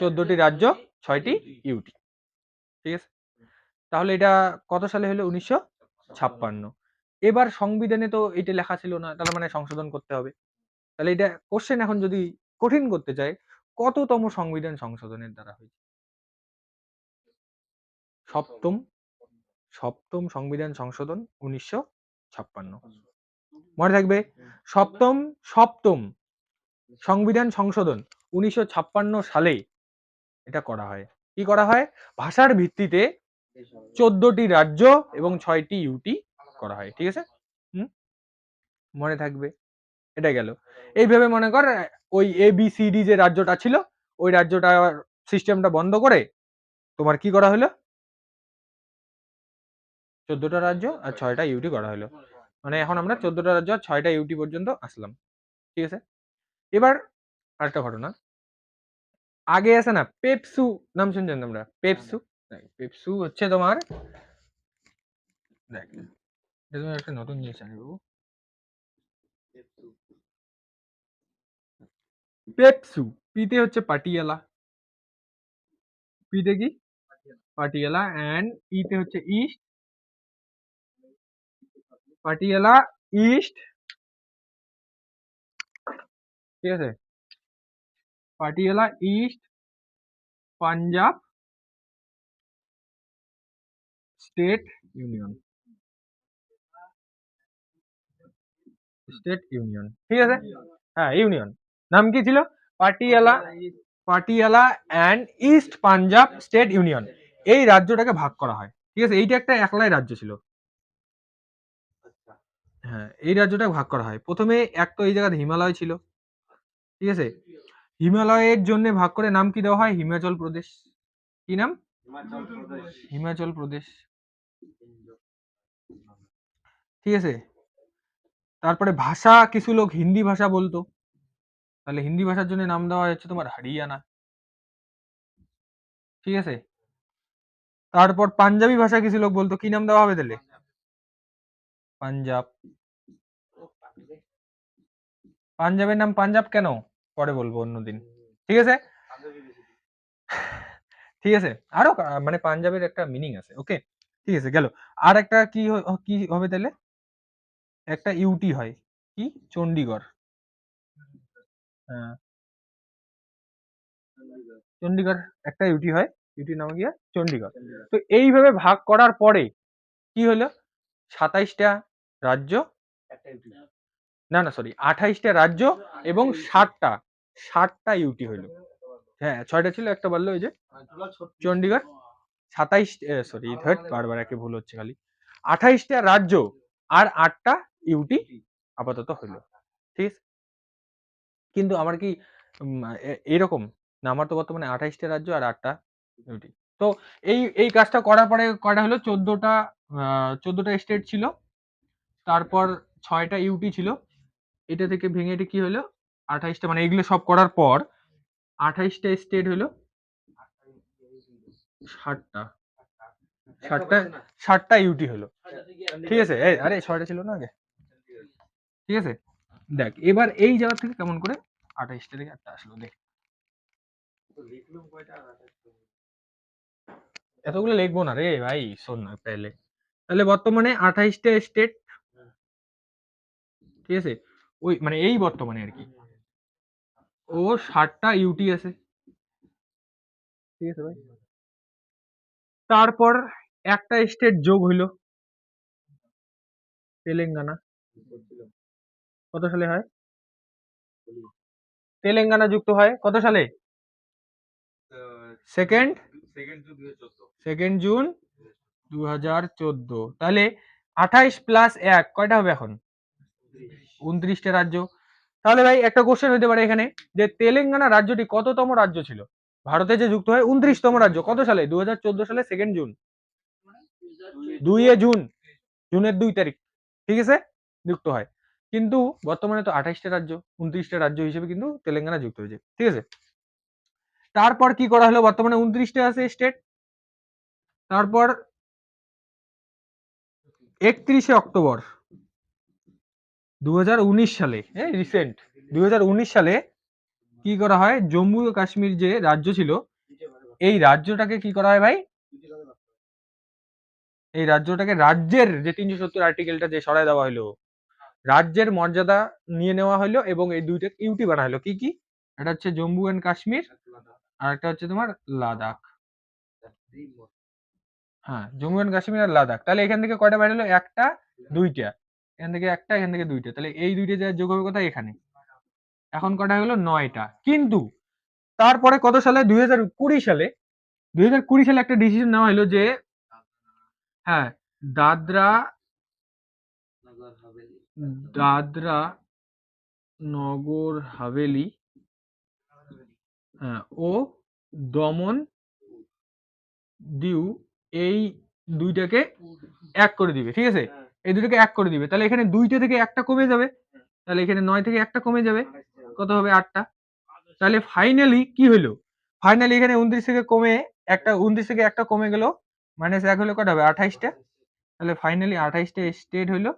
১৪ টি রাজ্য, ৬ টি ইউটি। ঠিক আছে? তাহলে এটা কত সালে হলো? ১৯৫৬। এবার সংবিধানে তো এটা লেখা ছিল না। তাহলে মানে সংশোধন করতে হবে। তাহলে এটা কোয়েশ্চেন এখন যদি কঠিন করতে চাই, কততম সংবিধান সংশোধনের দ্বারা হয়েছে? ৭ম, ৭ম সংবিধান সংশোধন ১৯৫৬। মনে থাকবে? ৭ম সংবিধান সংশোধন ১৯৫৬ সালে এটা করা হয়। কি করা হয়? ভাষার ভিত্তিতে ১৪ টি রাজ্য এবং ৬ টি ইউটি করা হয়। ঠিক আছে? হুম? মনে থাকবে। এটা গেল। এইভাবে মনে কর ওই ABCD যে রাজ্যটা ছিল ওই রাজ্যটা সিস্টেমটা বন্ধ করে তোমার কি করা হলো 14টা রাজ্য আর 6টা ইউটি করা হলো। মানে এখন আমরা 14টা রাজ্য আর 6টা ইউটি পর্যন্ত আসলাম। ঠিক আছে? এবার আরেকটা ঘটনা। আগে আছে না পেপসু নাম শুনছেন তোমরা? পেপসু? পেপসু হচ্ছে তোমার দেখ এটা তোমার একটা নতুন জিনিস জানি বাবু। পেপসু পিতে হচ্ছে পাটিয়ালা, পিতে কি পাটিয়ালা এন্ড ইতে হচ্ছে ইস্ট, পাটিয়ালা ইস্ট, ঠিক আছে, Patiala east Punjab state union, state union, ঠিক আছে, হ্যাঁ ইউনিয়ন। নাম কি ছিল? Patiala, Patiala and east Punjab state union. এই রাজ্যটাকে ভাগ করা হয়। ঠিক আছে, এইটা একটা একলাই রাজ্য ছিল। হ্যাঁ, এই রাজ্যটা ভাগ করা হয়। প্রথমে এক তো এই জায়গাতে হিমালয় ছিল। ঠিক আছে, হিমালয়ের জন্য ভাগ করে নাম কি দেওয়া হয়? হিমাচল প্রদেশ। কি নাম? হিমাচল প্রদেশ। হিমাচল প্রদেশ। ঠিক আছে, তারপরে ভাষা কিছু লোক হিন্দি ভাষা বলতো, তাহলে হিন্দি ভাষার জন্য নাম দেওয়া হচ্ছে তোমার হরিয়ানা। ঠিক আছে, তারপর পাঞ্জাবি ভাষা কিছু লোক বলতো, কি নাম দেওয়া হবে তাহলে? পাঞ্জাব। পাঞ্জাবের নাম পাঞ্জাব কেন? পরে বলবো অন্যদিন। ঠিক আছে, ঠিক আছে, আরো মানে পাঞ্জাবের একটা মিনিং আছে। ওকে, ঠিক আছে, গেল। আর একটা কি কি হবে তাহলে? একটা ইউটি হয়, কি? চণ্ডীগড়। হ্যাঁ, চণ্ডীগড় একটা ইউটি হয়, ইউটির নাম গিয়া চণ্ডীগড়। তো এইভাবে ভাগ করার পরে কি হলো? 27টা রাজ্য, না না সরি 28টা রাজ্য এবং 60টা ইউটি হইলো। হ্যাঁ 6টা ছিল, একটা বললো ওই যে চণ্ডীগড়। 27 সরি বারবার একে ভুল হচ্ছে খালি। 28টা রাজ্য আর 8টা ইউটি আপাতত হইলো। ঠিক আছে, কিন্তু আমার কি এরকম না, আমার তো বর্তমানে 28টা রাজ্য আর 8টা ইউটি। তো এই কাজটা করার পরে কয়টা হলো? 14টা স্টেট ছিল, তারপর 6টা ইউটি ছিল, এটা থেকে ভেঙে এটা কি হলো? 28টা, মানে এগুলো সব করার পর 28টা স্টেট হলো 60টা, 60টা ইউটি হলো। ঠিক আছে, এই আরে 6টা ছিল না আগে। ঠিক আছে, দেখ এবার এই জায়গা থেকে কেমন করে 28টা থেকে একটা আসলো দেখ। এতগুলো লিখবো না রে ভাই, শোন না তাহলে। তাহলে বর্তমানে 28টা স্টেট, ঠিক আছে, ওই মানে এই বর্তমানে আর কি, ও 60টা ইউটি আছে। ঠিক আছে ভাই, তারপর একটা স্টেট যোগ হইলো, তেলেঙ্গানা। কত সালে হয়? তেলেঙ্গানা যুক্ত হয় কত সালে? Second second June 2014। তাহলে 28+1 কয়টা হবে এখন? 29টা রাজ্য। তাহলে ভাই একটা কোশ্চেন হতে পারে এখানে, যে তেলেঙ্গানা রাজ্যটি কততম রাজ্য ছিল? ভারতে যে যুক্ত হয় 29তম রাজ্য, কত সালে? 2014 সালে সেকেন্ড জুন, 2 জুন, জুনের 2 তারিখ, ঠিক আছে, যুক্ত হয়। কিন্তু বর্তমানে তো 28টা রাজ্য, 29টা রাজ্য হিসেবে কিন্তু তেলেঙ্গানা যুক্ত হয়েছে। ঠিক আছে, তারপর কি করা হলো? বর্তমানে 29টা আছে স্টেট। তারপর 31শে অক্টোবর 2019 সালে, এই রিসেন্ট 2019 সালে কি করা হয়? জম্মু ও কাশ্মীর যে রাজ্য ছিল, এই রাজ্যটাকে কি করা হয় ভাই? এই রাজ্যটাকে রাজ্যের যে 370 আর্টিকেলটা যে সরায় দেওয়া হলো, রাজ্যের মর্যাদা নিয়ে নেওয়া হলো এবং এই দুইটা ইউটি বানা হলো। কি কি? এটা হচ্ছে জম্মু এন্ড কাশ্মীর আর একটা হচ্ছে তোমার লাদাখ। হ্যাঁ, জম্মু এন্ড কাশ্মীর আর লাদাখ। তাহলে এখান থেকে কয়টা বাইরে হলো? একটা, দুইটা, এখান থেকে একটা, এখান থেকে দুইটা। তাহলে এই দুইটা যা যোগ হবে কোথায়? এখানে। এখন কটা হলো? 9টা। কিন্তু তারপরে কত সালে? 2020 সালে, 2020 সালে একটা ডিসিশন নেওয়া হলো যে হ্যাঁ, দাদরা দাদরা নগর হাভেলি ও দমন দিউ এই দুইটাকে এক করে দিবে, ঠিক আছে? এই দুটোকে এক করে দিবে, তাহলে এখানে দুইটা থেকে একটা কমে যাবে, তাহলে এখানে 9 থেকে একটা কমে যাবে, কত হবে 8টা। তাহলে ফাইনালি কি হলো? ফাইনালি এখানে 29 থেকে কমে একটা 29 থেকে একটা কমে গেল, -1 হলে কটা হবে? 28টা। তাহলে ফাইনালি 28টা স্টেট হইলো,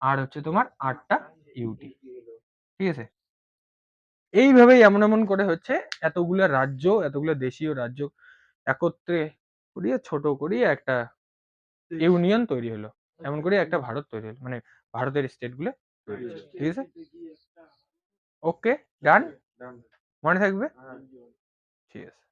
আর হচ্ছে তোমার 8টা ইউটি, ঠিক আছে? এইভাবেই এমন এমন করে হচ্ছে এতগুলা রাজ্য, এতগুলা দেশীয় রাজ্য একত্রে করিয়ে ছোট করিয়ে একটা ইউনিয়ন তৈরি হলো। এমন করে একটা ভারত তৈরি হলো, মানে ভারতের স্টেট গুলো তৈরি হলো, ঠিক আছে? ওকে, ডান, মনে থাকবে, ঠিক আছে।